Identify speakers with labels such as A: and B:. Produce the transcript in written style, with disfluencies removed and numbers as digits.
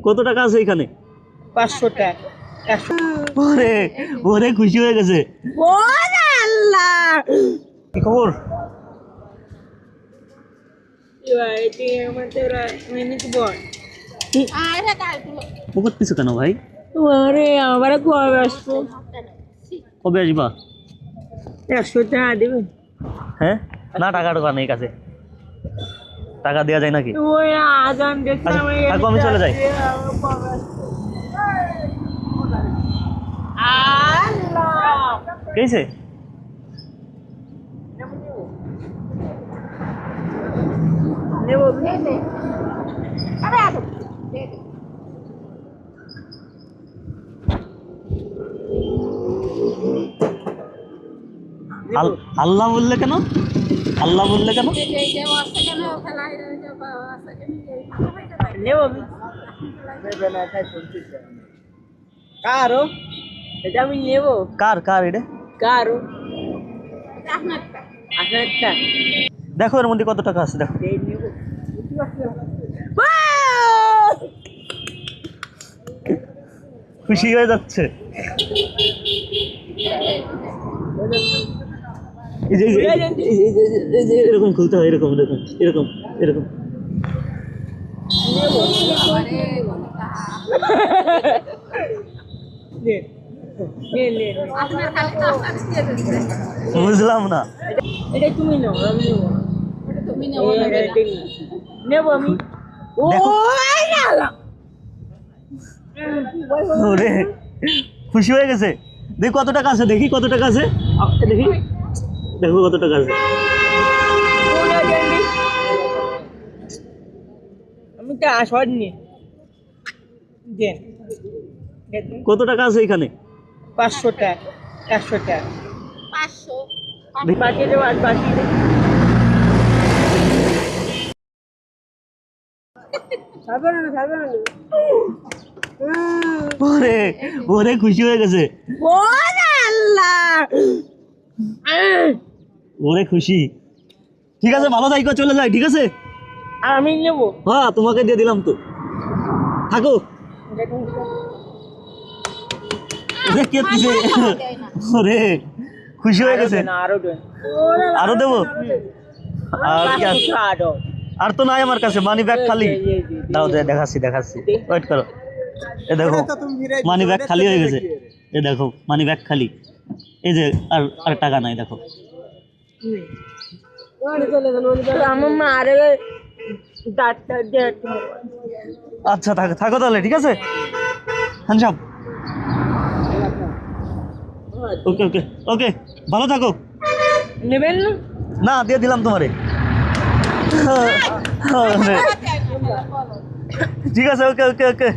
A: কত টাকা আছে এখানে?
B: 500 টাকা। 100।
A: ওরে ওরে খুশি হয়ে গেছে।
B: ওরে আল্লাহ,
A: কি খবর? মুখত পিছু কেন ভাই?
B: আরে আমার কবে আসবো?
A: কবে আসবা?
B: 100 টাকা দেবেন?
A: হ্যাঁ না, টাকা টাকা নেই কাছে, টাকা দেওয়া যায় নাকি?
B: ওই আজান দেখলাম,
A: আচ্ছা, থাকো, আমি চলে যাই।
B: আল্লাহ,
A: কেছে
B: নেবো
A: আল্লাহ বললে কেন? আল্লাহ বললে কেন?
B: নেবো কারো, এটা আমি নেবো।
A: কার কার এটা?
B: কারো আপনারটা
A: দেখো এর মধ্যে কত টাকা আছে, দেখো।
B: নেবো।
A: খুশি হয়ে যাচ্ছে। এই যে এরকম খুলতে হয়, এরকম এরকম এরকম এরকম। বুঝলাম না।
B: এটা তুমি নাও, আমি নেবো। নেবো আমি। ও
A: ওরে খুশি হয়ে গেছে। দেখি কত টাকা আছে, দেখি কত টাকা আছে, দেখি দেখো কত টাকা আছে।
B: আমি তো আসনি। দেন
A: কত টাকা আছে এখানে?
B: 500 টাকা। 100 টাকা। 500 বাকি দেবো, আর বাকি
A: ওরে ওরে খুশি হয়ে গেছে।
B: ওরে আল্লাহ,
A: ওরে খুশি। ঠিক আছে, ভালো থাকো, চলে যাই, ঠিক আছে?
B: আমি নেবো।
A: হ্যাঁ তোমাকে দিয়ে দিলাম তো, থাকো। ওরে কে দিছে? ওরে খুশি হয়ে গেছে। আরো দেবো? আর কি আছে? আর তো নাই আমার কাছে, মানি ব্যাগ খালি। দাও দেখাচ্ছি দেখাচ্ছি, ওয়েট করো। এ দেখো মানি ব্যাগ খালি হয়ে গেছে, এ দেখো মানি ব্যাগ খালি। এই যে আর আর টাকা নাই, দেখো।
B: আমার মা আরে
A: আচ্ছা থাকো থাকো তাহলে, ঠিক আছে হ্যান্ডসাপ। ওকে ওকে ওকে, ভালো থাকো।
B: নেবেন না?
A: না, দিয়ে দিলাম তোমারে। ঠিক আছে, ওকে ওকে ওকে।